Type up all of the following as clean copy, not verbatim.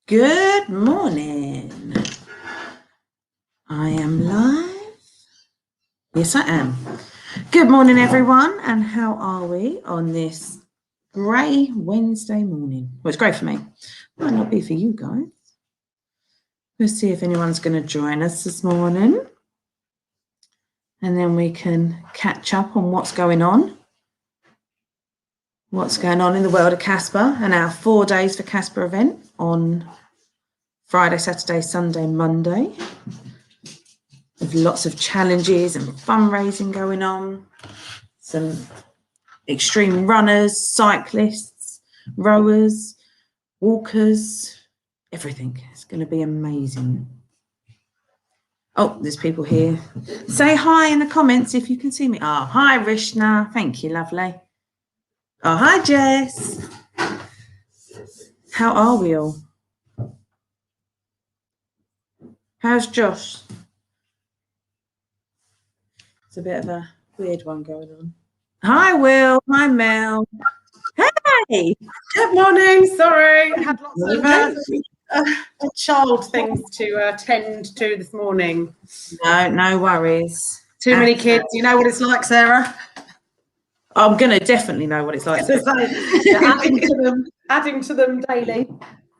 Good morning. I am live. Yes, I am. Good morning, everyone. And how are we on this grey Wednesday morning? Well, it's great for me. Might not be for you guys. Let's see if anyone's going to join us this morning. And then we can catch up on what's going on. What's going on in the world of CASPA and our 4 days for CASPA event on Friday, Saturday, Sunday, Monday. With lots of challenges and fundraising going on. Some extreme runners, cyclists, rowers, walkers, everything. It's going to be amazing. Oh, there's people here. Say hi in the comments if you can see me. Oh, hi, Rishna. Thank you, lovely. Oh, hi, Jess. How are we all? How's Josh? It's a bit of a weird one going on. Hi, Will. Hi, Mel. Hey. Good morning. Sorry, I had lots of child things to attend to this morning. No worries. Too many kids. You know what it's like, Sarah? I'm going to definitely know what it's like. adding to them daily.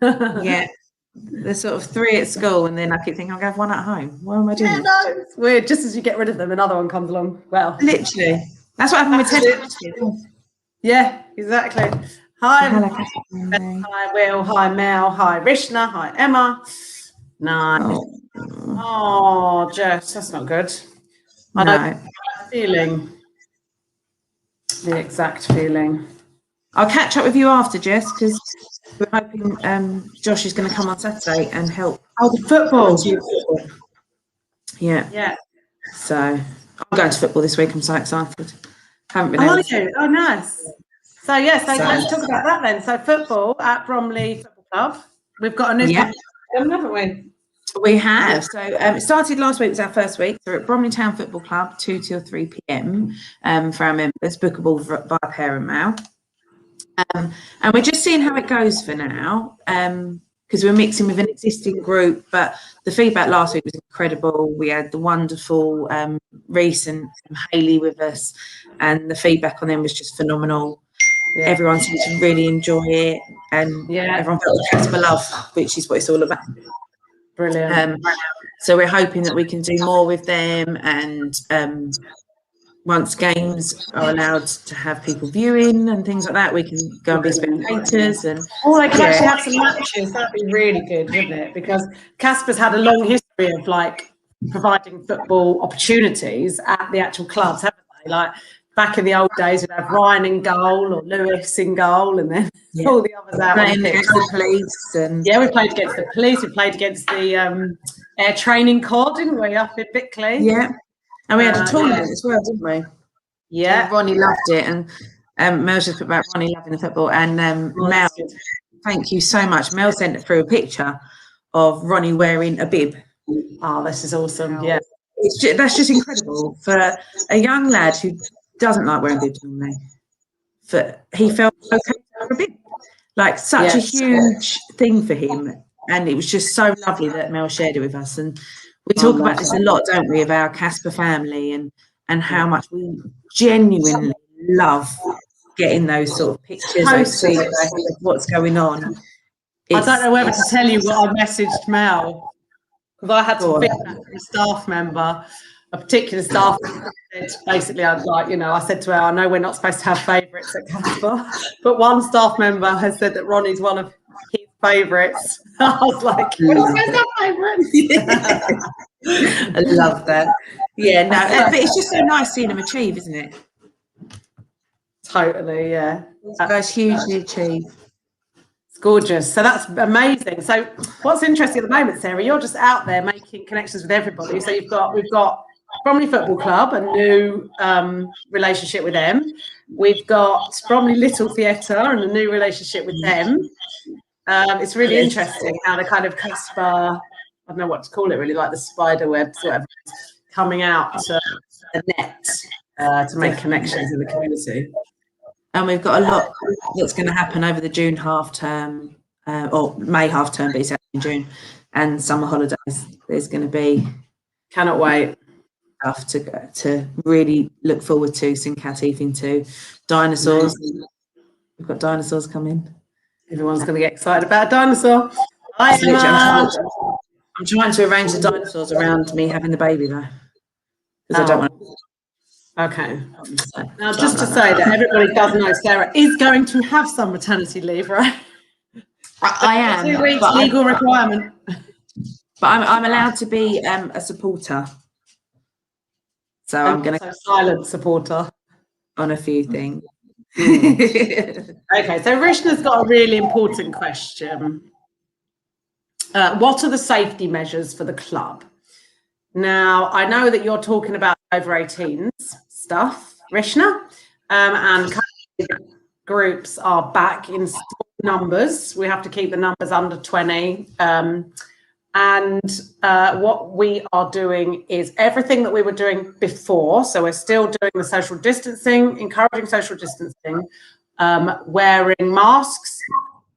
Yeah. There's sort of 3 at school, and then I keep thinking I'll have 1 at home. Why am I doing this? No, it's weird. Just as you get rid of them, another one comes along. Well, literally. That's what happened with Ted. Yeah, exactly. Hi. Hi, Will. Hi, Mel. Hi, Rishna. Hi, Emma. Nice. Oh, Jess, that's not good. I know the feeling. The exact feeling. I'll catch up with you after, Jess, because we're hoping Josh is going to come on Saturday and help. Oh, the football. Yeah. Yeah. So I'm going to football this week. I'm so excited. Haven't been able to. Oh, nice. So let's talk about that then. So football at Bromley Football Club. We've got a new haven't we? We have. So it started last week. It was our first week. So we're at Bromley Town Football Club, 2 till 3 p.m. For our members, bookable via parent mail. And we're just seeing how it goes for now, because we're mixing with an existing group. But the feedback last week was incredible. We had the wonderful Reese and Hayley with us, and the feedback on them was just phenomenal. Yeah. Everyone seemed to really enjoy it, and everyone felt the CASPA love, which is what it's all about. Brilliant. So we're hoping that we can do more with them, and once games are allowed to have people viewing and things like that, we can go and be spectators. And they can actually have some matches. That'd be really good, wouldn't it? Because CASPA's had a long history of providing football opportunities at the actual clubs, haven't they? Like back in the old days, we'd have Ryan in goal or Lewis in goal, and then all the others out. Playing against the police. And we played against the police. We played against the air training corps, didn't we, up in Bickley? Yeah. And we had a tournament as well, didn't we? Yeah. And Ronnie loved it. And Mel just put about Ronnie loving the football. And Mel, thank you so much. Mel sent through a picture of Ronnie wearing a bib. Oh, this is awesome. Yeah. That's just incredible for a young lad who doesn't like wearing bibs normally. He felt okay to wear a bib. Like such a huge thing for him. And it was just so lovely that Mel shared it with us. And we talk about this a lot, don't we, of our CASPA family and how much we genuinely love getting those sort of pictures, those feedback of what's going on. I don't know whether to tell you what I messaged Mel, because I had some feedback from a staff member, a particular staff member. Basically, I said to her, I know we're not supposed to have favourites at CASPA, but one staff member has said that Ronnie's one of his favourites. I was like, we're not supposed to have favourites. I love that. Yeah, no, but it's just so nice seeing them achieve, isn't it? Totally, yeah. That's hugely achieved. It's gorgeous. So that's amazing. So what's interesting at the moment, Sarah, you're just out there making connections with everybody. So we've got Bromley Football Club, a new relationship with them. We've got Bromley Little Theatre and a new relationship with them. It's really interesting how the kind of CASPA, I don't know what to call it really, like the spider web sort of coming out to the net to make connections in the community. And we've got a lot that's going to happen over the June half term or May half term, but it's in June, and summer holidays. There's going to be Cannot wait. stuff to really look forward to, sink our teeth into. Dinosaurs. We've got dinosaurs coming. Everyone's going to get excited about a dinosaur. I'm trying to arrange the dinosaurs around me having the baby though, because I don't want. Okay. Now, just to say that everybody does know Sarah is going to have some maternity leave, right? I am. 2 weeks legal requirement. But I'm allowed to be a supporter. So I'm going to silent supporter on a few things. Okay, so Rishna's got a really important question. What are the safety measures for the club? Now, I know that you're talking about over 18s stuff, Rishna, and groups are back in small numbers. We have to keep the numbers under 20. What we are doing is everything that we were doing before. So we're still doing the social distancing, encouraging social distancing, wearing masks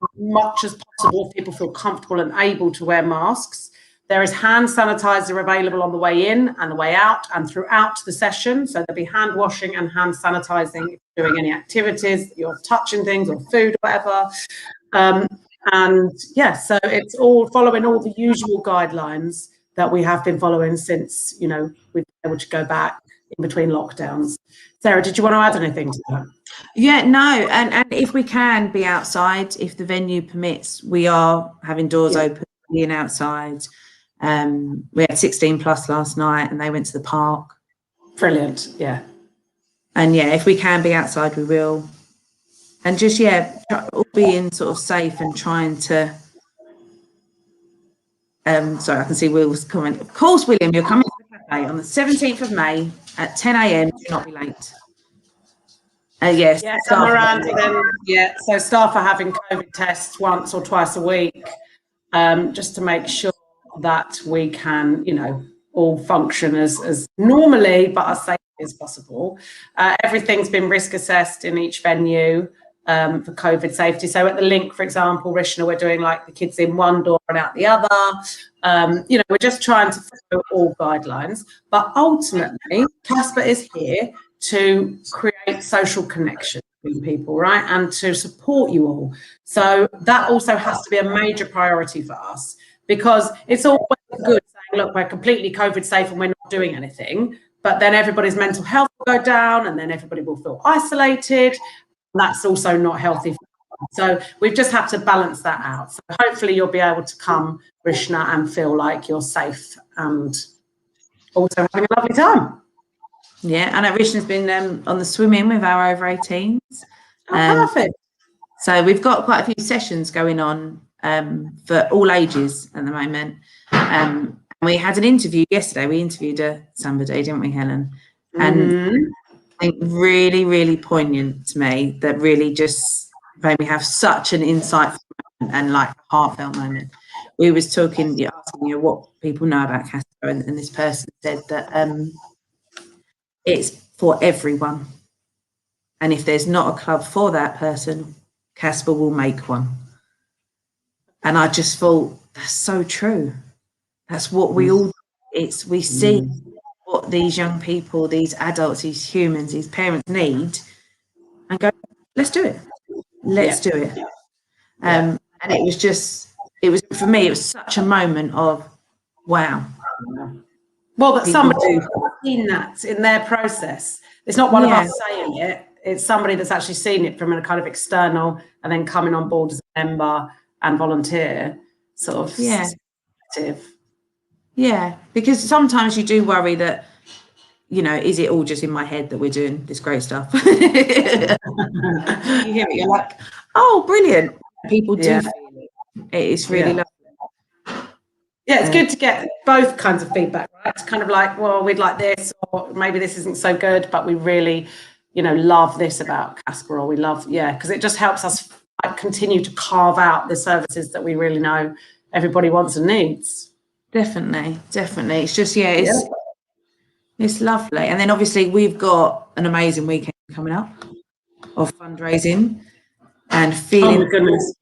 as much as possible if people feel comfortable and able to wear masks. There is hand sanitizer available on the way in and the way out and throughout the session. So there'll be hand washing and hand sanitizing if you're doing any activities, you're touching things or food or whatever. So it's all following all the usual guidelines that we have been following since, we've been able to go back in between lockdowns. Sarah, did you want to add anything to that? Yeah, no. And if we can be outside, if the venue permits, we are having doors open, being outside. We had 16 plus last night and they went to the park. Brilliant. Yeah. And if we can be outside, we will. And just, all being sort of safe and trying to, sorry, I can see Will's comment. Of course, William, you're coming to the cafe on the 17th of May at 10 a.m. Do not be late. Yes. Yeah, Miranda, so staff are having COVID tests once or twice a week, just to make sure that we can, all function as normally, but as safely as possible. Everything's been risk assessed in each venue for COVID safety. So at the Link, for example, Rishna, we're doing like the kids in one door and out the other. We're just trying to follow all guidelines. But ultimately, CASPA is here to create social connection between people, right? And to support you all. So that also has to be a major priority for us, because it's all good saying, look, we're completely COVID safe and we're not doing anything, but then everybody's mental health will go down and then everybody will feel isolated. That's also not healthy for them. So we've just had to balance that out. So hopefully you'll be able to come, Rishna, and feel like you're safe and also having a lovely time. Yeah, and Rishna's been on the swimming with our over 18s. Perfect. So we've got quite a few sessions going on for all ages at the moment. And we had an interview yesterday. We interviewed somebody, didn't we, Helen? And I think really, really poignant to me, that really just made me have such an insightful moment and like heartfelt moment. We was talking, asking what people know about CASPA, and this person said that it's for everyone. And if there's not a club for that person, CASPA will make one. And I just thought, that's so true. That's what we all, we see what these young people, these adults, these humans, these parents need, and go, let's do it. Let's do it. And it was for me, it was such a moment of, wow. Well, that somebody's seen that in their process. It's not one of us saying it. It's somebody that's actually seen it from a kind of external and then coming on board as a member and volunteer sort of perspective. Yeah, because sometimes you do worry that, is it all just in my head that we're doing this great stuff? You hear it, you're like, oh, brilliant. People do feel it. It's really lovely. Yeah, it's good to get both kinds of feedback, right? It's kind of like, well, we'd like this, or maybe this isn't so good, but we really, love this about CASPA, or we love, because it just helps us continue to carve out the services that we really know everybody wants and needs. Definitely. It's just, it's lovely. And then obviously we've got an amazing weekend coming up of fundraising and feeling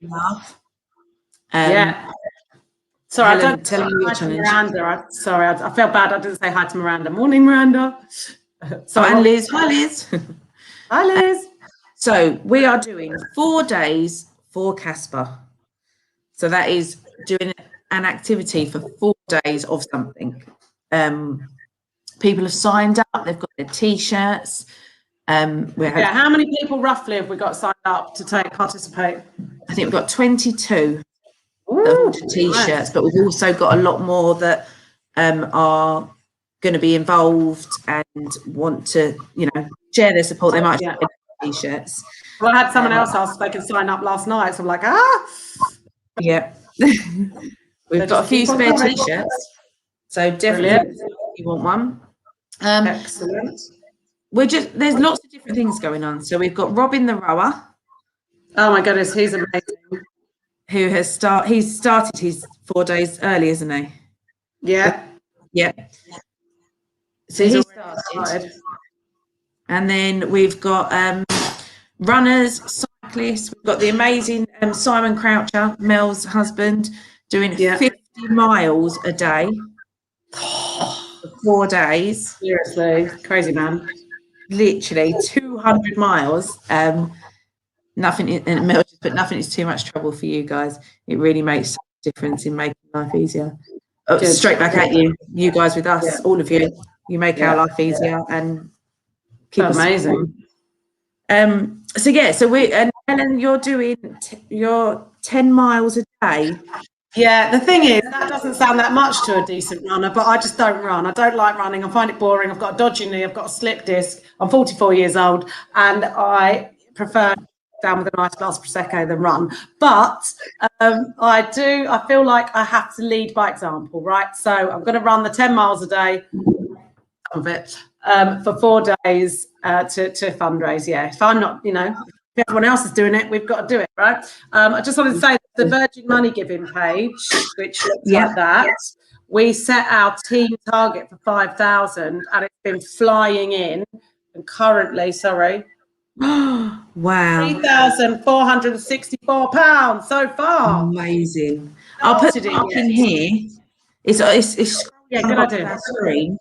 love. Yeah. Sorry, Helen, I don't tell me your hi to challenge. Miranda. Sorry, I felt bad. I didn't say hi to Miranda. Morning, Miranda. Sorry, And Liz. Hi, Liz. Hi, Liz. So we are doing 4 days for CASPA. So that is doing an activity for 4 days of something. People have signed up. They've got their T-shirts. How many people roughly have we got signed up to participate? I think we've got 22 that have ordered T-shirts, nice. but we've also got a lot more that are going to be involved and want to, share their support. They might share T-shirts. Well, I had someone else ask if they can sign up last night, so I'm like, Yeah. We've got a few spare T-shirts, so definitely if you want one. Excellent. There's lots of different things going on. So we've got Robin the rower. Oh my goodness, he's amazing. He's started his 4 days early, isn't he? Yeah. Yeah. So he started. And then we've got runners, cyclists. We've got the amazing Simon Croucher, Mel's husband, doing 50 miles a day for 4 days. Seriously, crazy man. Literally 200 miles. Nothing is too much trouble for you guys. It really makes a difference in making life easier. Straight back at you guys with us, all of you. You make our life easier and keep us amazing. So Helen, you're doing your 10 miles a day. Yeah, the thing is, that doesn't sound that much to a decent runner, but I just don't run. I don't like running. I find it boring. I've got a dodgy knee. I've got a slip disc. I'm 44 years old, and I prefer down with a nice glass of Prosecco than run. But I feel like I have to lead by example, right? So I'm going to run the 10 miles a day of it for 4 days to fundraise. Yeah, if I'm not, if everyone else is doing it, we've got to do it, right? I just wanted to say the Virgin Money Giving page, which looks like that, we set our team target for 5,000 and it's been flying in. And currently, Wow. £3,464 so far. Amazing. I'll put it in here. It's good idea. Screen.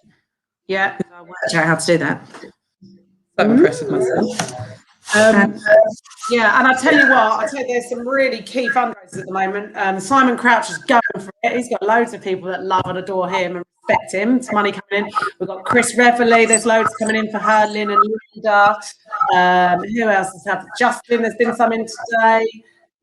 Yeah. I worked out how to do that. So impressive myself. And I tell you what, there's some really key fundraisers at the moment. Simon Crouch is going for it. He's got loads of people that love and adore him and respect him. It's money coming in. We've got Chris Reveley. There's loads coming in for her, Lynn and Linda. Who else has had? Justin, there's been some in today.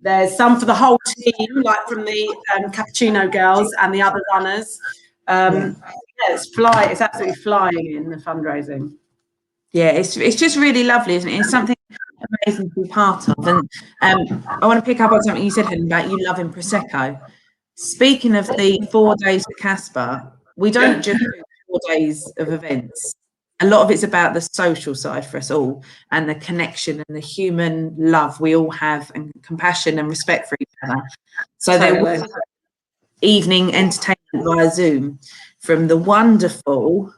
There's some for the whole team, like from the Cappuccino girls and the other runners. It's absolutely flying in the fundraising. Yeah, it's just really lovely, isn't it? It's something amazing to be part of. And I want to pick up on something you said, Helen, about you loving Prosecco. Speaking of the 4 days for CASPA, we don't just do 4 days of events. A lot of it's about the social side for us all and the connection and the human love we all have and compassion and respect for each other. So there was evening entertainment via Zoom from the wonderful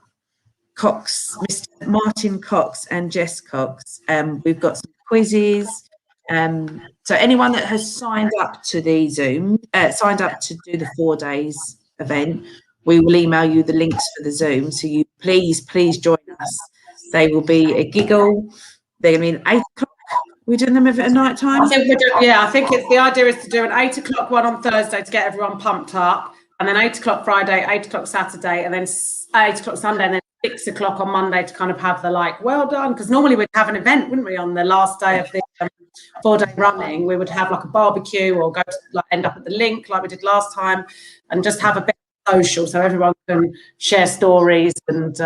Cox, Mr. Martin Cox and Jess Cox. We've got some quizzes. So anyone that has signed up to the Zoom, signed up to do the 4 days event, we will email you the links for the Zoom. So you please join us. They will be a giggle. They're going to be at 8 o'clock. We're doing them at night time. I think it's the idea is to do an 8 o'clock one on Thursday to get everyone pumped up, and then 8 o'clock Friday, 8 o'clock Saturday, and then 8 o'clock Sunday, and then 6 o'clock on Monday to kind of have the well done, because normally we'd have an event, wouldn't we, on the last day of the 4-day running? We would have like a barbecue or go to end up at the link like we did last time and just have a bit of social so everyone can share stories and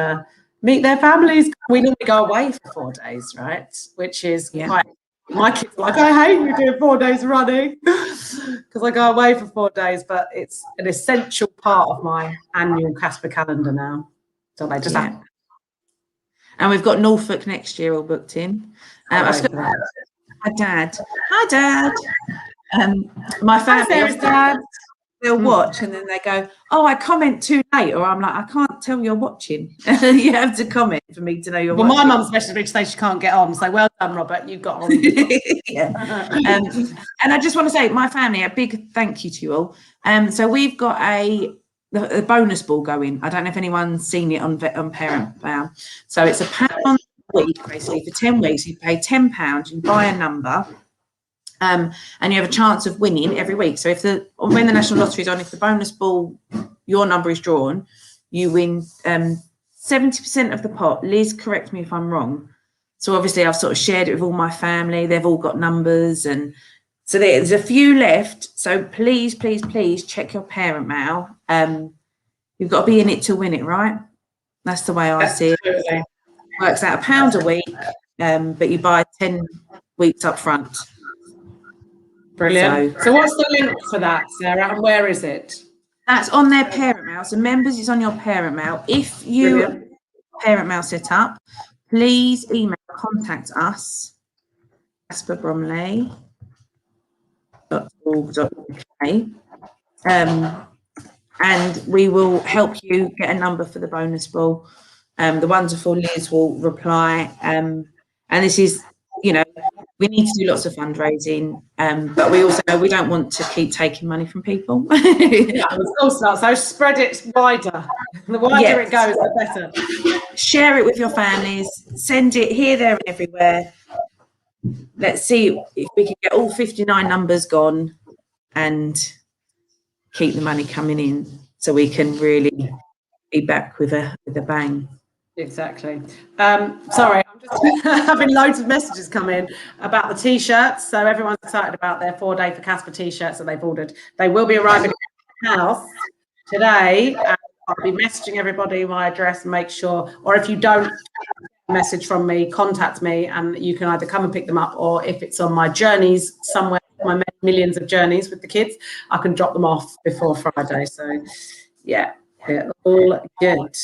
meet their families. We normally go away for 4 days, right? Which is quite, my kids are like, I hate you doing 4 days running because I go away for 4 days, but it's an essential part of my annual CASPA calendar now. So they just have. And we've got Norfolk next year all booked in. Hi, Dad. Hi, Dad. My family's Dad. they'll watch and then they go, oh, I comment too late, or I'm like, I can't tell you're watching. You have to comment for me to know you're watching. Well, my mum's messaged me to say she can't get on, so well done, Robert, you got on. Yeah. And I just want to say, my family, a big thank you to you all. So we've got the bonus ball going. I don't know if anyone's seen it on Parent Bound. So it's £1 a week, basically, for 10 weeks. You pay £10, you buy a number, and you have a chance of winning every week. So when the National Lottery is on, if the bonus ball, your number is drawn, you win 70% of the pot. Liz, correct me if I'm wrong. So obviously I've sort of shared it with all my family. They've all got numbers, and so there's a few left. So please, please, please check your parent mail. You've got to be in it to win it, right? That's the way I see it. It works out £1 a week, but you buy 10 weeks up front. Brilliant. So what's the link for that, Sarah, and where is it? That's on their parent mail. So members, it's on your parent mail. If you parent mail set up, please email contact us, caspabromley.org.uk, and we will help you get a number for the bonus ball. The wonderful Liz will reply. And this is, we need to do lots of fundraising, but we don't want to keep taking money from people. Yeah, of course not. So spread it wider. The wider it goes, the better. Share it with your families. Send it here, there, and everywhere. Let's see if we can get all 59 numbers gone and keep the money coming in, so we can really be back with a bang. Exactly. Sorry, I'm just having loads of messages come in about the T-shirts. So everyone's excited about their 4-day for CASPA T-shirts that they've ordered. They will be arriving at the house today. And I'll be messaging everybody my address and make sure, or if you don't message from me, contact me, and you can either come and pick them up, or if it's on my journeys somewhere, my millions of journeys with the kids, I can drop them off before Friday. So yeah, all good.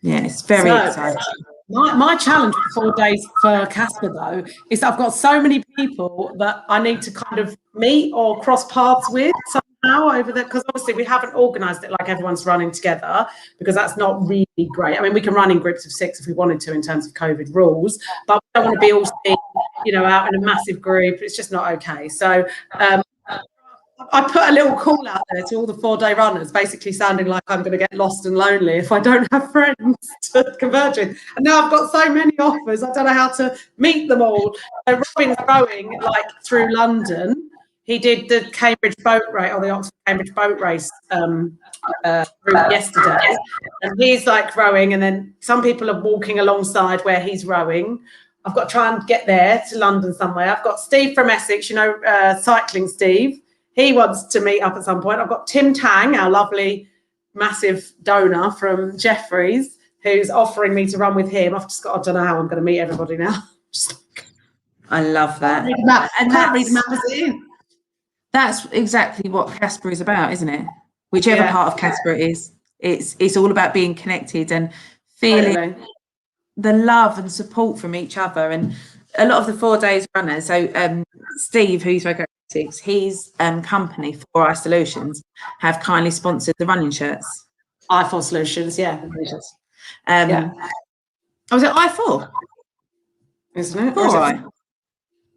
Yeah, it's very exciting. My challenge with 4 days for CASPA, though, is I've got so many people that I need to kind of meet or cross paths with somehow over there, because obviously we haven't organised it like everyone's running together, because that's not really great. I mean, we can run in groups of 6 if we wanted to in terms of COVID rules, but we don't want to be all seen, out in a massive group. It's just not okay. So I put a little call out there to all the 4-day runners, basically sounding like I'm going to get lost and lonely if I don't have friends to converge with. And now I've got so many offers, I don't know how to meet them all. So Robin's rowing through London. He did the Cambridge boat race, or the Oxford Cambridge boat race route yesterday. And he's rowing, and then some people are walking alongside where he's rowing. I've got to try and get there to London somewhere. I've got Steve from Essex, cycling Steve. He wants to meet up at some point. I've got Tim Tang, our lovely, massive donor from Jeffreys, who's offering me to run with him. I don't know how I'm going to meet everybody now. I love that. That's exactly what CASPA is about, isn't it? Whichever part of CASPA it is, it's all about being connected and feeling the love and support from each other. And a lot of the 4 days runners, so Steve, who's his company, 4i Solutions, have kindly sponsored the running shirts. i4 Solutions, yeah. Was it i4? Isn't it? 4i.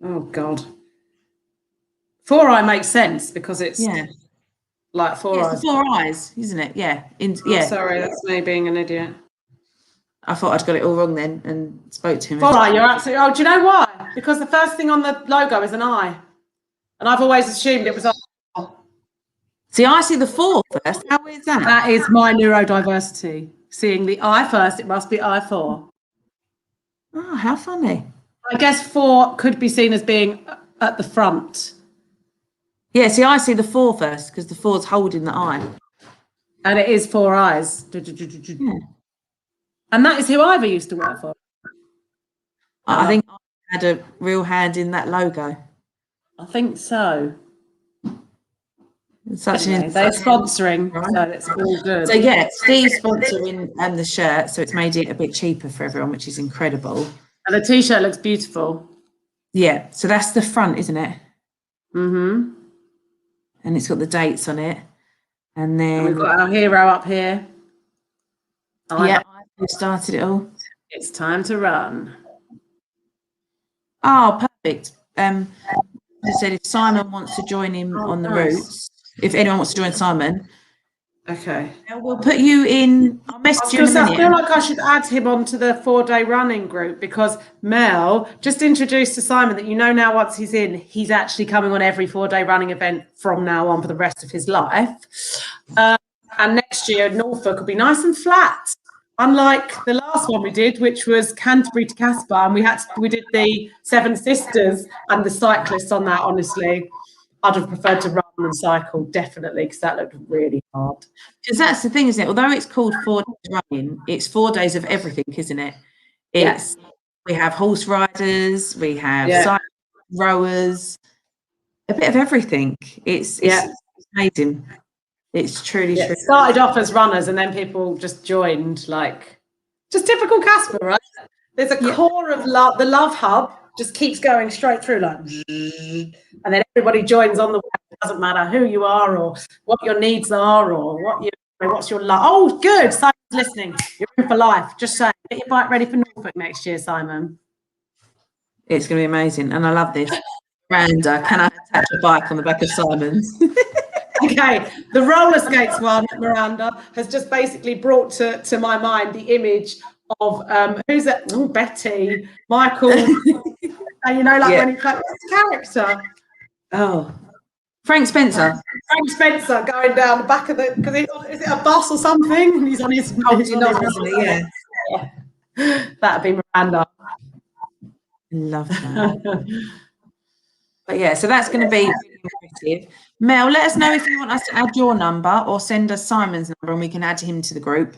Oh God. 4i makes sense because it's like 4 eyes. It's 4 eyes, isn't it? Yeah. Sorry, that's me being an idiot. I thought I'd got it all wrong then and spoke to him. 4i, you're absolutely. Oh, do you know why? Because the first thing on the logo is an eye. And I've always assumed it was on. See, I see the 4 first. How is that? That is my neurodiversity. Seeing the I first, it must be I4. Oh, how funny. I guess 4 could be seen as being at the front. Yeah, see, I see the 4 first because the 4's holding the eye. And it is 4 eyes. Yeah. And that is who Ivor used to work for. I think I had a real hand in that logo. I think so. They're sponsoring, right? So it's all good. So yeah, Steve's sponsoring the shirt, so it's made it a bit cheaper for everyone, which is incredible. And the T-shirt looks beautiful. Yeah, so that's the front, isn't it? Mm-hmm. And it's got the dates on it. And then we've got our hero up here. yeah, we started it all. It's time to run. Oh, perfect. As I said, if Simon wants to join him on the routes, if anyone wants to join Simon, okay, we'll put you in. I'll message you in a minute. I feel like I should add him onto the 4-day running group, because Mel just introduced to Simon that now once he's in, he's actually coming on every 4-day running event from now on for the rest of his life. And next year, Norfolk will be nice and flat. Unlike the last one we did, which was Canterbury to CASPA, and we did the Seven Sisters and the cyclists on that. Honestly, I'd have preferred to run than cycle, definitely, because that looked really hard. Because that's the thing, isn't it? Although it's called 4 days running, it's 4 days of everything, isn't it? It's we have horse riders, we have cycle rowers, a bit of everything. It's amazing. It's truly true. It started off as runners, and then people just joined, like, just typical CASPA, right? There's a core of love. The love hub just keeps going straight through, like, and then everybody joins on the way. It doesn't matter who you are or what your needs are or what's your love. Oh, good. Simon's listening. You're in for life. Just saying. Get your bike ready for Norfolk next year, Simon. It's going to be amazing, and I love this. Miranda, can I attach a bike on the back of Simon's? Okay, the roller skates one, Miranda, has just basically brought to my mind the image of who's that? Oh, Betty, Michael. When he plays his character. Oh, Frank Spencer. Frank Spencer going down the back of is it a bus or something? And he's on his That'd be Miranda. Love that. But yeah, so that's going to be really impressive. Mel, let us know if you want us to add your number or send us Simon's number and we can add him to the group.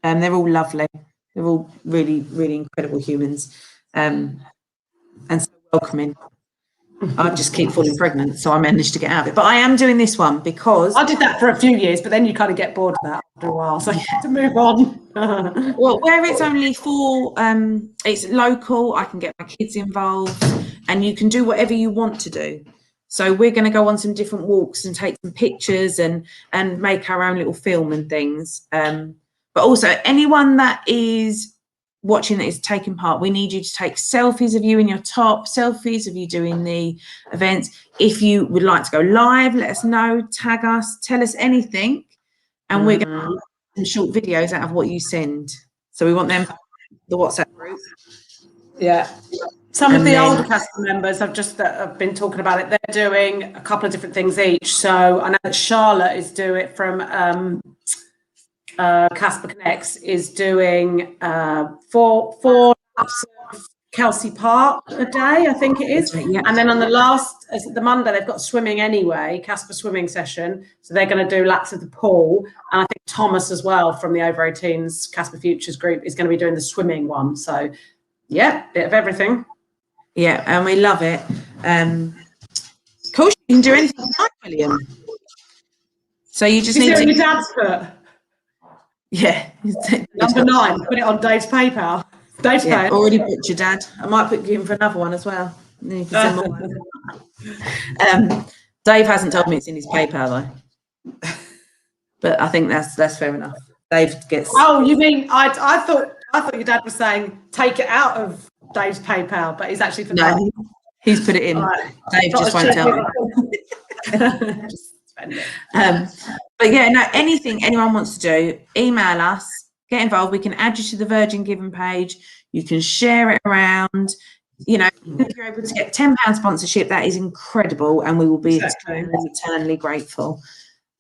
They're all lovely. They're all really, really incredible humans, and so welcoming. I just keep falling pregnant, so I managed to get out of it. But I am doing this one because I did that for a few years, but then you kind of get bored of that after a while, so you have to move on. Well, where it's only for, it's local, I can get my kids involved, and you can do whatever you want to do. So we're going to go on some different walks and take some pictures and make our own little film and things. But also anyone that is watching that is taking part, we need you to take selfies of you in your top, selfies of you doing the events. If you would like to go live, let us know, tag us, tell us anything, and we're going to do some short videos out of what you send. So we want them, the WhatsApp group. Yeah. Some of the older CASPA members have been talking about it. They're doing a couple of different things each. So I know that Charlotte is doing it from CASPA Connects is doing 4 laps of Kelsey Park a day, I think it is. Yeah. And then on the Monday, they've got swimming anyway, CASPA swimming session. So they're going to do laps of the pool. And I think Thomas as well from the Over 18s CASPA Futures group is going to be doing the swimming one. So yeah, bit of everything. Yeah, and we love it. Of course, you can do anything like William. So you just need to. Your dad's put. Yeah. Number 9. Put it on Dave's PayPal. Dave's PayPal. Already booked your dad. I might put you in for another one as well. Then you can send more. Dave hasn't told me it's in his PayPal though. But I think that's fair enough. Dave gets. Oh, you mean I thought your dad was saying take it out of Dave's PayPal, but he's actually he's put it in. Right. Dave just won't tell me. Just spend it. But yeah, no, anything anyone wants to do, email us, get involved. We can add you to the Virgin Giving page. You can share it around. If you're able to get £10 sponsorship, that is incredible, and we will be eternally grateful.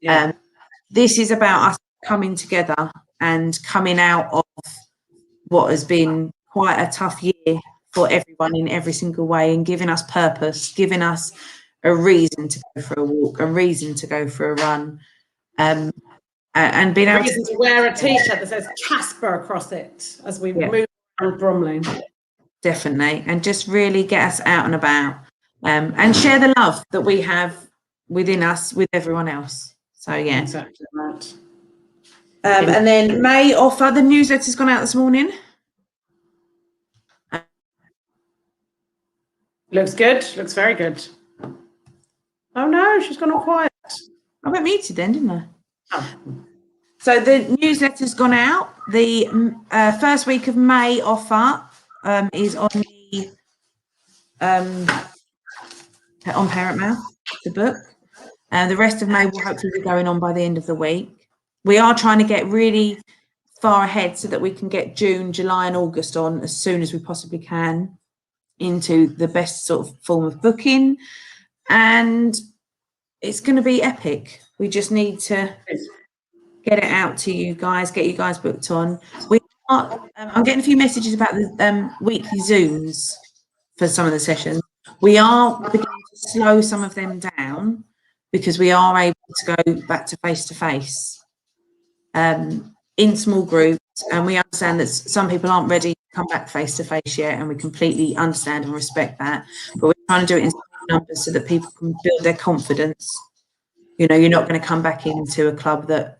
Yeah. This is about us coming together and coming out of what has been quite a tough year for everyone in every single way, and giving us purpose, giving us a reason to go for a walk, a reason to go for a run, and being able to wear a t-shirt that says CASPA across it as we move around Bromley. Definitely, and just really get us out and about, and share the love that we have within us with everyone else. So yeah, exactly right. And then May offer, the newsletter's gone out this morning. Looks good. Looks very good. Oh no, she's gone all quiet. I got muted then, didn't I? So the newsletter's gone out. The first week of May offer is on the on Parent Mail, the book. The rest of May will hopefully be going on by the end of the week. We are trying to get really far ahead so that we can get June, July and August on as soon as we possibly can into the best sort of form of booking. And it's going to be epic. We just need to get it out to you guys, get you guys booked on. We are, I'm getting a few messages about the weekly Zooms for some of the sessions. We are beginning to slow some of them down because we are able to go back to face-to-face in small groups, and we understand that some people aren't ready to come back face-to-face yet, and we completely understand and respect that, but we're trying to do it in small numbers so that people can build their confidence. You know, you're not going to come back into a club that,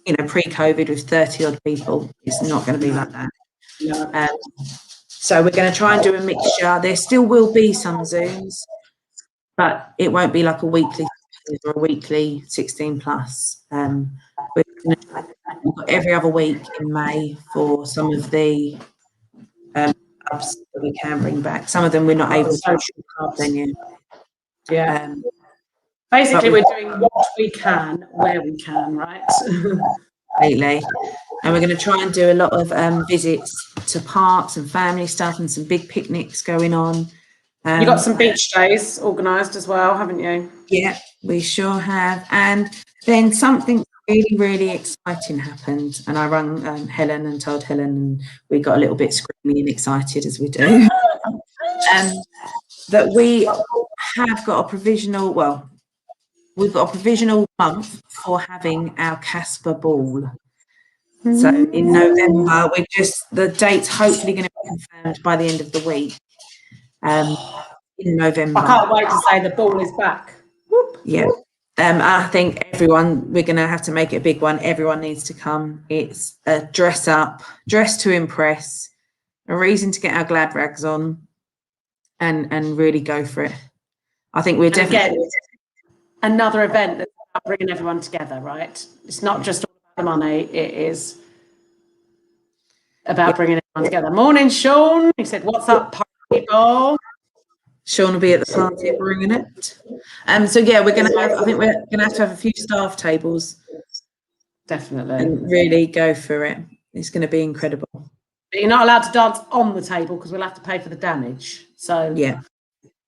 you know, pre-COVID with 30 odd people. It's not going to be like that. So we're going to try and do a mixture. There still will be some Zooms, but it won't be like a weekly or a weekly 16 plus. We've got every other week in May for some of the clubs that we can bring back. Some of them we're not able to. Social clubs then, yeah. Basically, we're doing what we can, where we can, right? Completely. And we're going to try and do a lot of visits to parks and family stuff and some big picnics going on. You've got some beach days organised as well, haven't you? Yeah, we sure have. And then something really, really exciting happened. And I rang Helen and told Helen, and we got a little bit screamy and excited as we do. That we have got a provisional, well, we've got a provisional month for having our CASPA ball. So in November, the date's hopefully going to be confirmed by the end of the week. In November. I can't wait to say the ball is back. Whoop. Yeah. I think we're going to have to make it a big one. Everyone needs to come. It's a dress up, dress to impress, a reason to get our glad rags on and really go for it. I think we're definitely another event that's about bringing everyone together, right? It's not just all about the money, it is about bringing everyone together. Morning, Sean. He said, what's up, people? Sean will be at the party bringing it. So yeah, we're going to have, I think we're going to have a few staff tables. Definitely. And really go for it. It's going to be incredible. But you're not allowed to dance on the table because we'll have to pay for the damage. So yeah,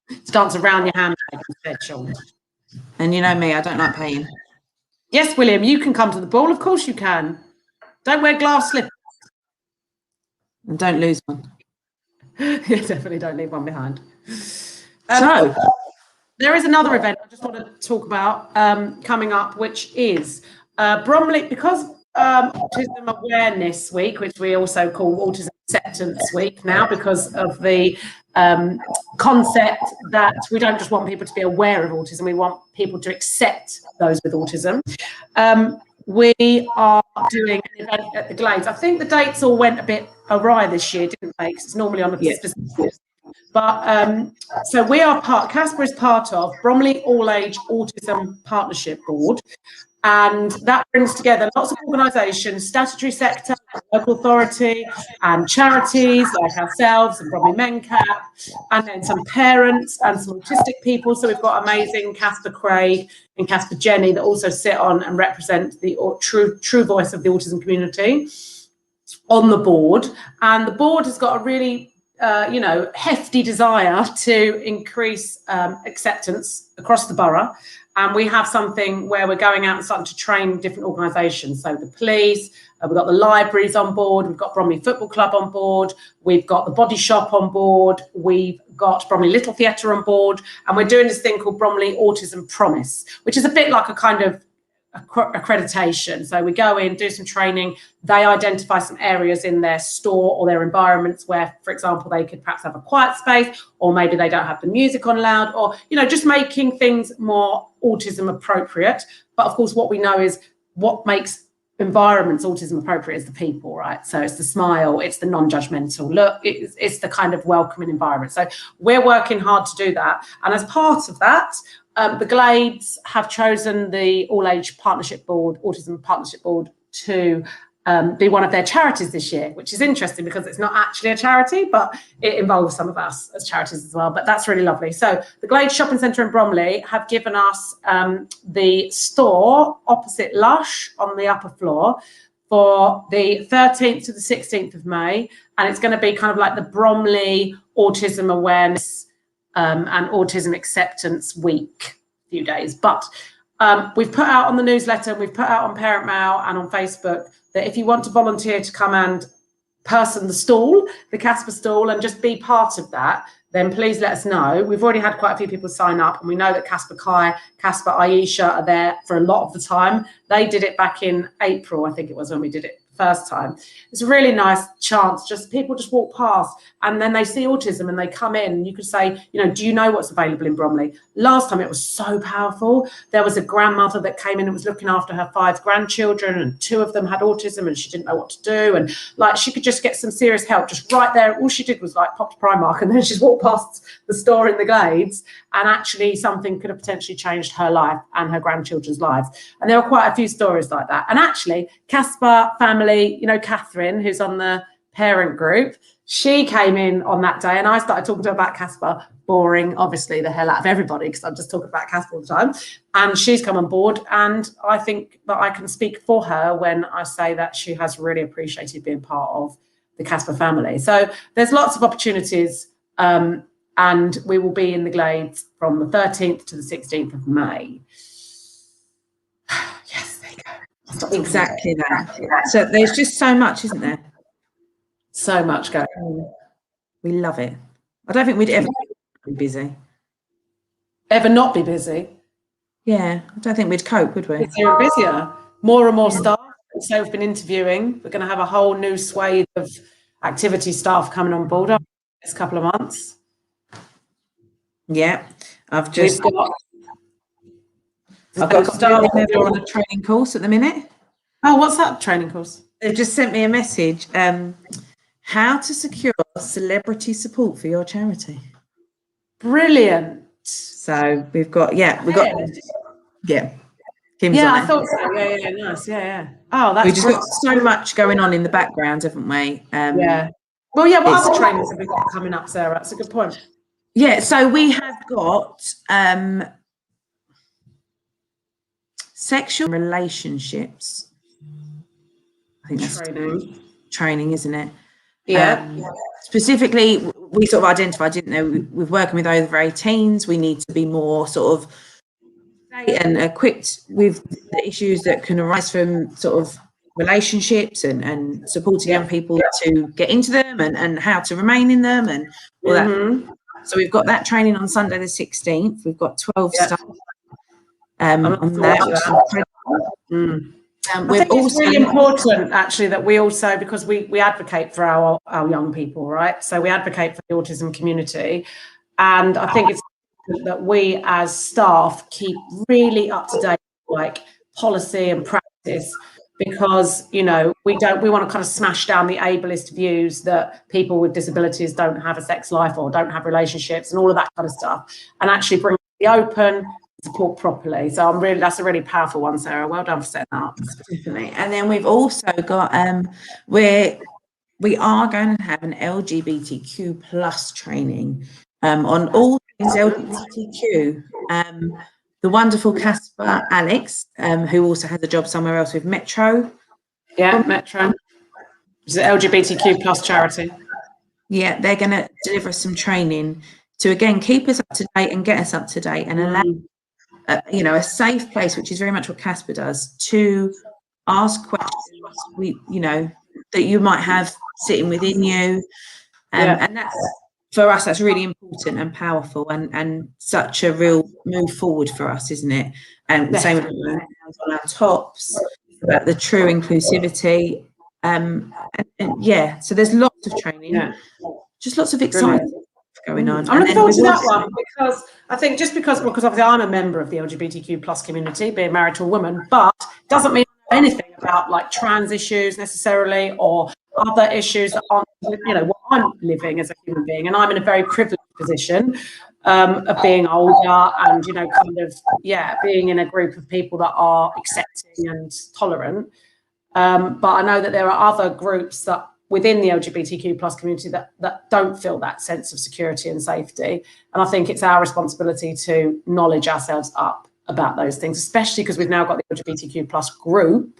to dance around your handbag instead, Sean. And you know me, I don't like paying. Yes, William, you can come to the ball. Of course you can. Don't wear glass slippers. And don't lose one. Yeah, definitely don't leave one behind. So there is another event I just want to talk about coming up, which is Bromley, because Autism Awareness Week, which we also call Autism Acceptance Week now, because of the concept that we don't just want people to be aware of autism, we want people to accept those with autism. We are doing an event at the Glades. I think the dates all went a bit awry this year, didn't they? Because it's normally on a specific. But so we are CASPA is part of Bromley All Age Autism Partnership Board, and that brings together lots of organisations, statutory sector, local authority, and charities like ourselves and Bromley MenCap, and then some parents and some autistic people. So we've got amazing CASPA Craig and CASPA Jenny that also sit on and represent the true voice of the autism community on the board. And the board has got a really hefty desire to increase acceptance across the borough. And we have something where we're going out and starting to train different organisations. So the police, we've got the libraries on board, we've got Bromley Football Club on board, we've got the Body Shop on board, we've got Bromley Little Theatre on board, and we're doing this thing called Bromley Autism Promise, which is a bit like a kind of accreditation. So we go in, do some training, they identify some areas in their store or their environments where, for example, they could perhaps have a quiet space, or maybe they don't have the music on loud, or, you know, just making things more autism appropriate. But of course, what we know is what makes environments autism appropriate is the people, right? So it's the smile, it's the non-judgmental look, it's the kind of welcoming environment. So we're working hard to do that. And as part of that, the Glades have chosen the All Age Partnership Board, Autism Partnership Board, to be one of their charities this year, which is interesting because it's not actually a charity, but it involves some of us as charities as well. But that's really lovely. So the Glades Shopping Centre in Bromley have given us the store opposite Lush on the upper floor for the 13th to the 16th of May. And it's going to be kind of like the Bromley Autism Awareness and Autism Acceptance Week, a few days. But we've put out on the newsletter, we've put out on Parent Mail and on Facebook that if you want to volunteer to come and person the stall, the CASPA stall, and just be part of that, then please let us know. We've already had quite a few people sign up, and we know that CASPA Kai, CASPA Aisha are there for a lot of the time. They did it back in April, I think it was, when we did it first time. It's a really nice chance, just people just walk past and then they see autism and they come in, and you could say, you know, do you know what's available in Bromley? Last time it was so powerful. There was a grandmother that came in and was looking after her 5 grandchildren, and 2 of them had autism and she didn't know what to do, and like she could just get some serious help just right there. All she did was like pop to Primark, and then she's walked past the store in the Glades, and actually something could have potentially changed her life and her grandchildren's lives. And there were quite a few stories like that. And actually CASPA family, you know, Catherine, who's on the parent group, she came in on that day, and I started talking to her about CASPA, boring obviously the hell out of everybody because I'm just talking about CASPA all the time. And she's come on board, and I think that I can speak for her when I say that she has really appreciated being part of the CASPA family. So there's lots of opportunities, and we will be in the Glades from the 13th to the 16th of May. Yes, there you go. Exactly that. So there's just so much, isn't there? So much going on. We love it. I don't think we'd ever be busy. Ever not be busy? Yeah, I don't think we'd cope, would we? Busier and busier. More and more staff. So we've been interviewing. We're going to have a whole new swathe of activity staff coming on board over the next couple of months. Yeah, I've got staff on a training course at the minute. Oh, what's that training course? They've just sent me a message. How to secure celebrity support for your charity. Brilliant. So we've got, Kim's I thought so. Yeah, nice. Yeah. Oh, that's we've just got so much going on in the background, haven't we? Yeah. Well, yeah. What other trainings have we got coming up, Sarah? That's a good point. Yeah. So we have got sexual relationships. I think that's training, isn't it? Yeah. Specifically, we sort of identified, didn't know, with working with over 18s, we need to be more sort of and equipped with the issues that can arise from sort of relationships and supporting young people to get into them and how to remain in them and all that. So we've got that training on Sunday the 16th. We've got 12 staff on that. I think it's really important, actually, that we also, because we advocate for our young people, right? So we advocate for the autism community. And I think it's important that we as staff keep really up to date, like policy and practice, because, you know, we want to kind of smash down the ableist views that people with disabilities don't have a sex life or don't have relationships and all of that kind of stuff, and actually bring the open support properly. So that's a really powerful one, Sarah. Well done for setting that up. Definitely. And then we've also got we are going to have an LGBTQ plus training on all things LGBTQ. The wonderful CASPA Alex, who also has a job somewhere else with Metro. Yeah, Metro. It's an LGBTQ plus charity. Yeah, they're going to deliver us some training to again keep us up to date and get us up to date and allow a safe place, which is very much what CASPA does, to ask questions that you might have sitting within you, and that's, for us, that's really important and powerful and such a real move forward for us, isn't it? And same with on our tops about the true inclusivity, so there's lots of training, just lots of excitement going on. I'm looking forward to that one, because I think because obviously I'm a member of the LGBTQ plus community, being married to a woman, but it doesn't mean anything about like trans issues necessarily or other issues on what I'm living as a human being, and I'm in a very privileged position of being older and, you know, kind of, being in a group of people that are accepting and tolerant. But I know that there are other groups that within the LGBTQ plus community that don't feel that sense of security and safety. And I think it's our responsibility to knowledge ourselves up about those things, especially because we've now got the LGBTQ plus group,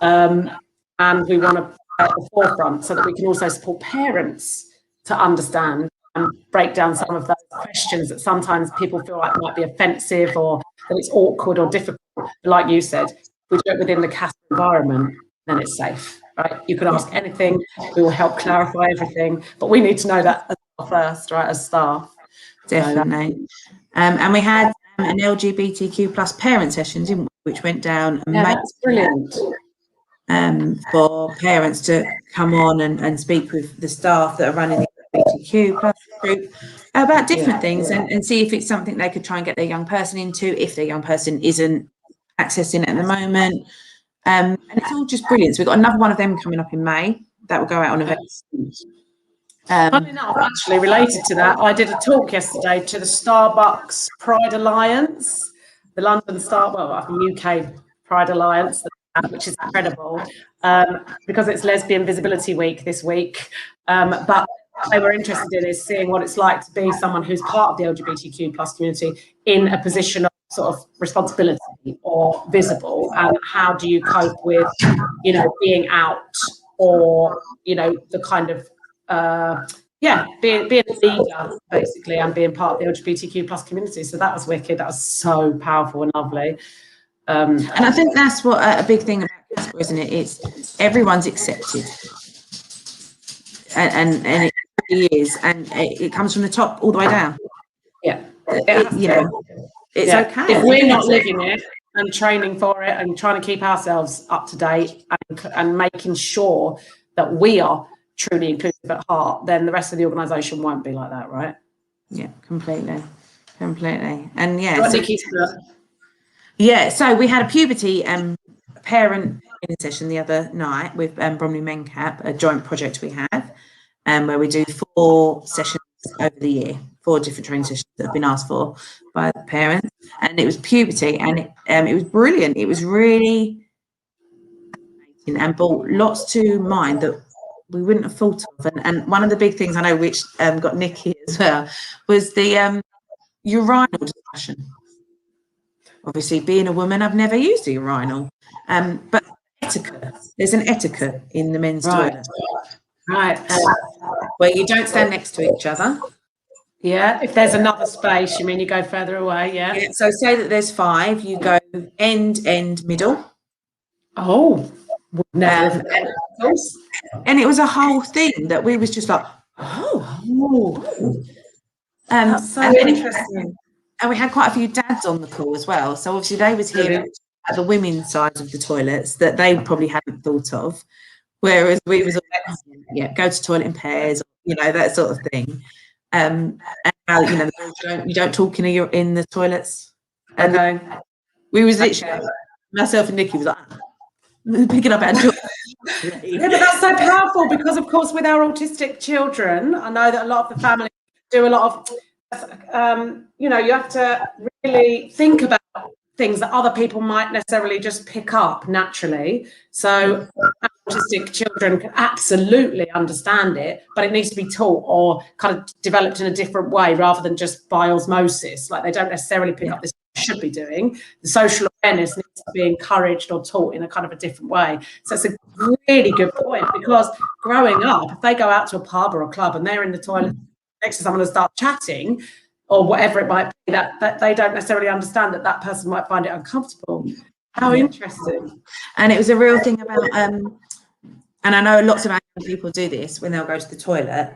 and we want to be at the forefront so that we can also support parents to understand and break down some of those questions that sometimes people feel like might be offensive or that it's awkward or difficult. Like you said, we do it within the CASPA environment, then it's safe, right? You can ask anything, we will help clarify everything, but we need to know that as well first, right, as staff. Definitely. And we had an LGBTQ plus parent session, didn't we, which went down amazing. That's brilliant. For parents to come on and speak with the staff that are running the LGBTQ plus group about different things and see if it's something they could try and get their young person into, if their young person isn't accessing it at the moment. And it's all just brilliant. So we've got another one of them coming up in May that will go out on events. Funny enough, actually related to that, I did a talk yesterday to the Starbucks Pride Alliance, the London UK Pride Alliance, which is incredible, because it's Lesbian Visibility Week this week. But what they were interested in is seeing what it's like to be someone who's part of the LGBTQ plus community in a position of sort of responsibility or visible, and how do you cope with, you know, being out or, you know, the kind of being a leader basically and being part of the LGBTQ plus community. So that was wicked. That was so powerful and lovely. And I think that's what a big thing about CASPA, isn't it? It's everyone's accepted, and it really is, and it comes from the top all the way down. Yeah, you know, it's okay. If we're not living it and training for it and trying to keep ourselves up to date and making sure that we are truly inclusive at heart, then the rest of the organisation won't be like that, right? Yeah, completely. And so we had a puberty parent session the other night with Bromley MenCap, a joint project we have, where we do 4 sessions over the year, 4 different training sessions that have been asked for by the parents, and it was puberty, and it was brilliant. It was really amazing and brought lots to mind that we wouldn't have thought of. And one of the big things I know, which got Nikki as well, was the urinal discussion. Obviously, being a woman, I've never used a urinal, but etiquette. There's an etiquette in the men's toilet, right? Where you don't stand next to each other. Yeah, if there's another space, you mean you go further away? Yeah. So say that there's 5, you go end, middle. Oh. Never. And it was a whole thing that we was just like, that's so interesting. And we had quite a few dads on the call as well. So obviously they was hearing at the women's side of the toilets that they probably hadn't thought of. Whereas we was like, go to toilet in pairs, you know, that sort of thing. And how, you know, you don't talk in the toilets. And we was literally, myself and Nikki was like, picking up our job. Yeah, but that's so powerful because, of course, with our autistic children, I know that a lot of the families do a lot of, you know, you have to really think about things that other people might necessarily just pick up naturally. So autistic children can absolutely understand it, but it needs to be taught or kind of developed in a different way rather than just by osmosis. Like they don't necessarily pick up this should be doing. The social awareness needs to be encouraged or taught in a kind of a different way. So it's a really good point, because growing up, if they go out to a pub or a club and they're in the toilet next to someone and start chatting or whatever it might be, that they don't necessarily understand that person might find it uncomfortable. How interesting. And it was a real thing about and I know lots of people do this when they'll go to the toilet,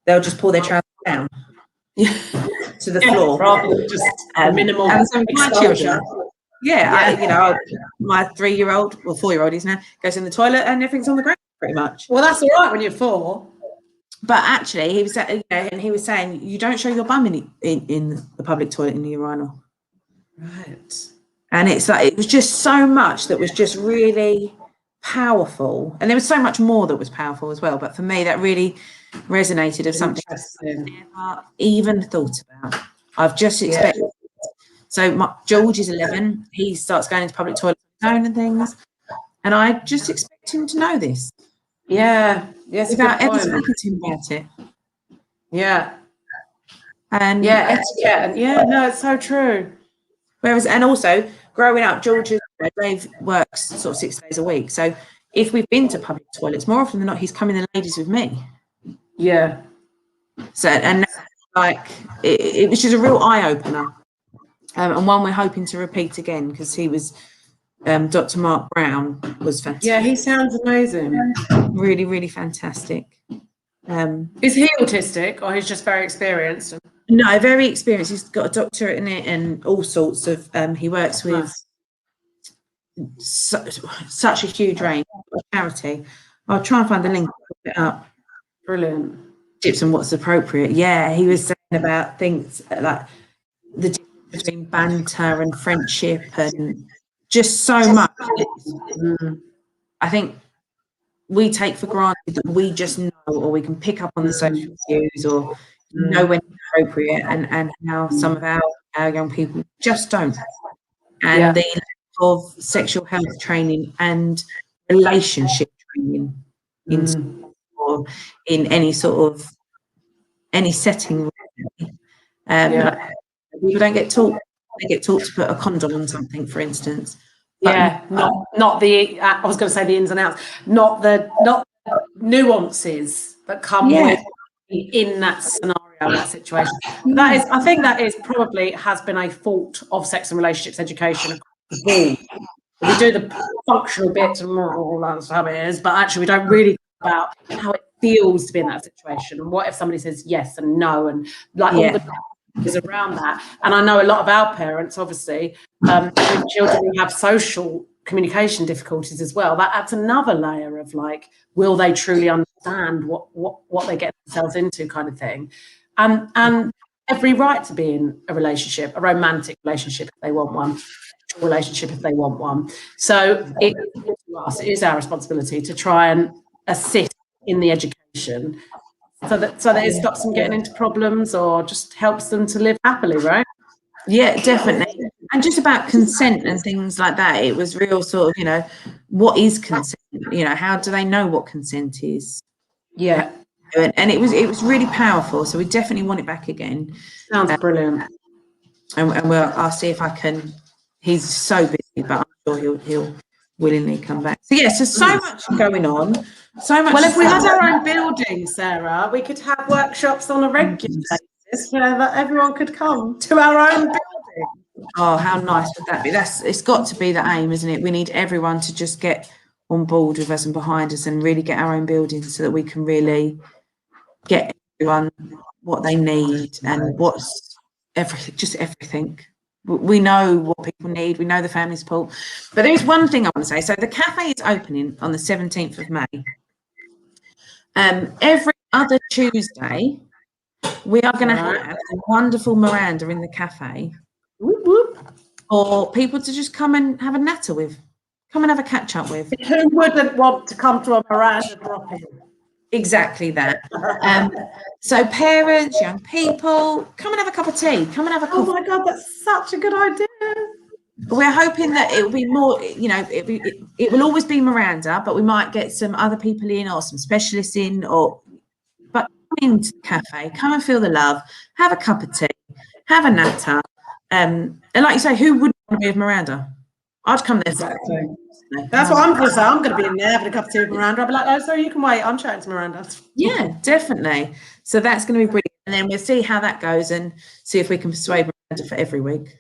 they'll just pull their trousers down to the floor, rather than just minimal exposure. My 3-year-old, well 4-year-old is now, goes in the toilet and everything's on the ground pretty much. Well, that's all right when you're 4. But actually, he was saying you don't show your bum in the public toilet in the urinal. Right. And it's like it was just so much that was just really powerful, and there was so much more that was powerful as well. But for me, that really resonated of something Interesting. I've never even thought about. I've just expected. So George is 11. He starts going into public toilets on his own and things. And I just expect him to know this. Yeah. Yes. Without ever speaking to him about it. Yeah. And yeah, etiquette. And yeah, no, it's so true. Whereas, and also growing up, Dave works sort of 6 days a week. So if we've been to public toilets, more often than not, he's coming the ladies with me. Yeah. So, and like, it was just a real eye opener. And one we're hoping to repeat again, because he was, Dr. Mark Brown was fantastic. Yeah, he sounds amazing. Really, really fantastic. Is he autistic, or he's just very experienced? No, very experienced. He's got a doctorate in it and all sorts of, he works with such a huge range of charity. I'll try and find the link, put it up. Brilliant. Tips on what's appropriate. Yeah, he was saying about things like the difference between banter and friendship and just so much. I think we take for granted that we just know, or we can pick up on the social cues, or know when it's appropriate, and how some of our young people just don't. And the lack of sexual health training and relationship training in school or in any sort of setting. People don't get taught. They get taught to put a condom on something, for instance. But not the. I was going to say the ins and outs, not nuances that come with in that scenario, that situation. That is, I think, that is probably has been a fault of sex and relationships education across the board. We do the functional bits and all that's how it is, but actually we don't really think about how it feels to be in that situation. And what if somebody says yes and no, and like all the is around that. And I know a lot of our parents, obviously, with children who have social communication difficulties as well, that adds another layer of like, will they truly understand what they get themselves into, kind of thing. And every right to be in a relationship, a romantic relationship if they want one, a relationship if they want one. So it is our responsibility to try and assist in the education so that it stops them getting into problems, or just helps them to live happily, right? Yeah, definitely. And just about consent and things like that, it was real sort of, what is consent? How do they know what consent is? Yeah. And it was really powerful. So we definitely want it back again. Sounds brilliant. And I'll see if I can. He's so busy, but I'm sure he'll willingly come back. So so much going on. So much. Well, if we had our own building, Sarah, we could have workshops on a regular basis where everyone could come to our own building. Oh, how nice would that be? It's got to be the aim, isn't it? We need everyone to just get on board with us and behind us, and really get our own building, so that we can really get everyone what they need and what's everything. We know what people need. We know the family support. But there is one thing I want to say. So the cafe is opening on the 17th of May. Every other Tuesday, we are going to have a wonderful Miranda in the cafe for people to just come and have a natter with. Come and have a catch up with. Who wouldn't want to come to a Miranda drop-in? Exactly that. So parents, young people, come and have a cup of tea. Come and have a coffee. Oh my God, that's such a good idea. We're hoping that it will be more, it will always be Miranda, but we might get some other people in, or some specialists in, but come into the cafe, come and feel the love, have a cup of tea, have a natter. And like you say, who wouldn't want to be with Miranda? I'd come there. Exactly. That's what I'm going to say. I'm going to be in there having a cup of tea with Miranda. I'll be like, oh, sorry, you can wait. I'm chatting to Miranda. Yeah, definitely. So that's going to be brilliant. And then we'll see how that goes and see if we can persuade Miranda for every week.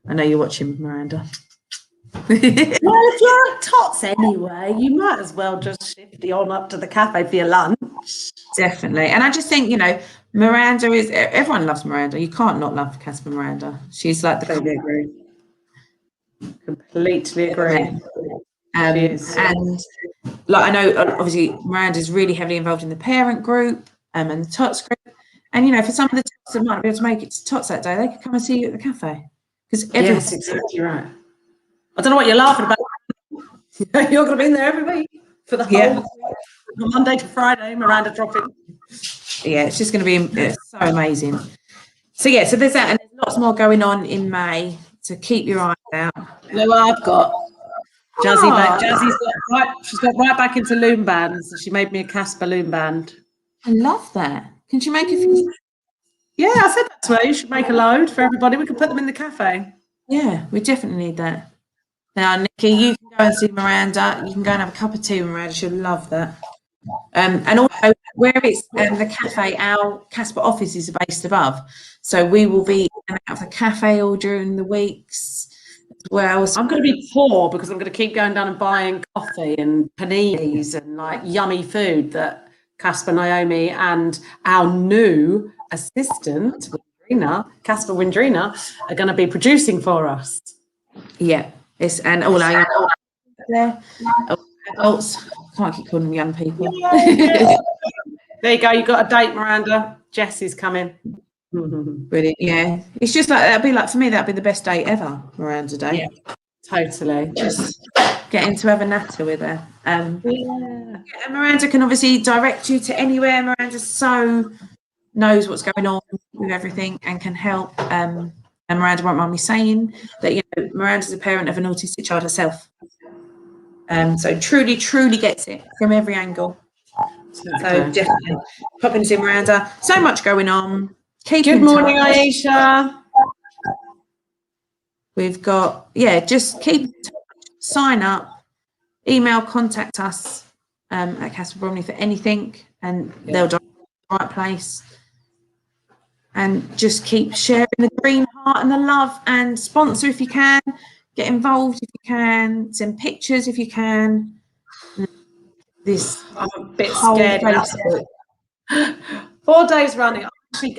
I know you're watching, Miranda. Well, if you're at Tots anyway, you might as well just shift on up to the cafe for your lunch. Definitely. And I just think, Miranda is, everyone loves Miranda. You can't not love CASPA Miranda. She's like the... Completely agree. And like, I know obviously Miranda's really heavily involved in the parent group and the Tots group. And, for some of the Tots that might not be able to make it to Tots that day, they could come and see you at the cafe. Because everyone's exactly right. I don't know what you're laughing about. You're going to be in there every week for the whole Monday to Friday, Miranda dropping. Yeah, it's just going to be so amazing. So yeah, so there's that, and there's lots more going on in May. So keep your eyes out. You know what I've got? She's got right back into loom bands. She made me a CASPA loom band. I love that. Can she make a few? Yeah, I said that to her. You should make a load for everybody. We can put them in the cafe. Yeah, we definitely need that. Now, Nikki, you can go and see Miranda. You can go and have a cup of tea with Miranda. She'll love that. And also, where it's the cafe, our CASPA office is based above. So we will be out of the cafe all during the weeks as well. So I'm going to be poor because I'm going to keep going down and buying coffee and paninis and like yummy food that CASPA, Naomi, and our new assistant, CASPA Windrina, are going to be producing for us. yeah, it's and all our adults. Can't keep calling them young people. There you go. You got a date, Miranda. Jessie's coming. Brilliant. Yeah, it's just like that'd be like for me. That'd be the best day ever, Miranda Day. Yeah, totally. Just getting to have a natter with her. And Miranda can obviously direct you to anywhere. Miranda so knows what's going on with everything and can help. And Miranda won't mind me saying that, you know, Miranda's a parent of an autistic child herself. So truly gets it from every angle. So definitely pop in to see Miranda. So much going on. Good morning, Aisha. We've got, just keep in touch, sign up, email, contact us at CASPA Bromley for anything, and they'll direct you to the right place. And just keep sharing the green heart and the love, and sponsor if you can, get involved if you can, send pictures if you can. I'm a bit scared. 4 days running.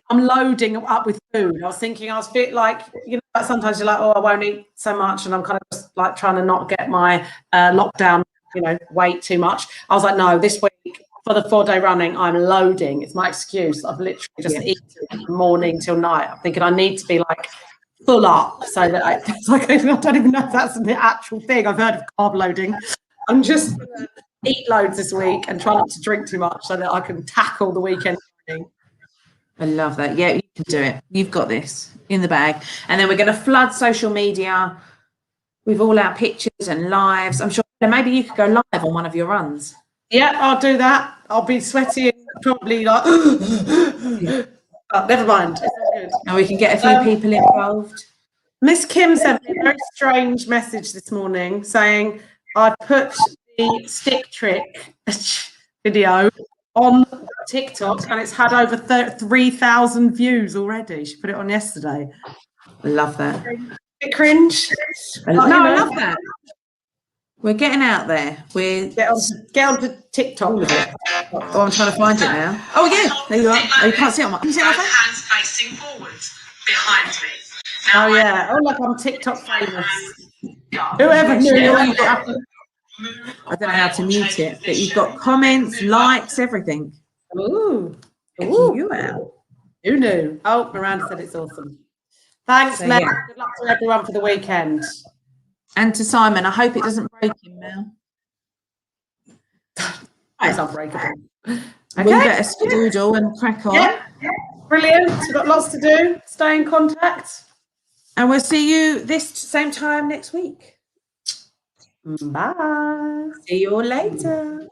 I'm loading up with food. I was thinking I was a bit like, you know, sometimes you're like, oh, I won't eat so much, and I'm kind of just like trying to not get my lockdown, you know, weight too much. I was like, no, this week for the 4-day running, I'm loading. It's my excuse. I've literally just eaten from morning till night. I'm thinking I need to be like full up so that it's like I don't even know if that's the actual thing. I've heard of carb loading. I'm just gonna eat loads this week and try not to drink too much so that I can tackle the weekend. I love that. Yeah, you can do it. You've got this in the bag. And then we're going to flood social media with all our pictures and lives. I'm sure maybe you could go live on one of your runs. Yeah, I'll do that. I'll be sweaty and probably like, but never mind. Good. And we can get a few people involved. Miss Kim sent me a very strange message this morning saying I put the stick trick video on TikTok and it's had over 3,000 views already. She put it on yesterday. I love that. Bit cringe. I love that. We're getting out there. We get onto TikTok. All of it. Oh, I'm trying to find it now. Oh yeah, there you are. Oh, you can't see it on my. Can you see it on my hands facing forwards behind me. Now, oh yeah. Oh look, I'm TikTok famous. Whoever knew? I don't know how to mute it, but you've got comments, likes, everything. Ooh. You out. Who knew? Oh, Miranda said it's awesome. Thanks, Mel. Yeah. Good luck to everyone for the weekend. And to Simon, I hope it doesn't break him now. It's unbreakable. Okay. We better skedoodle and crack on. Yeah. Brilliant. We've got lots to do. Stay in contact. And we'll see you this same time next week. Bye. See you all later.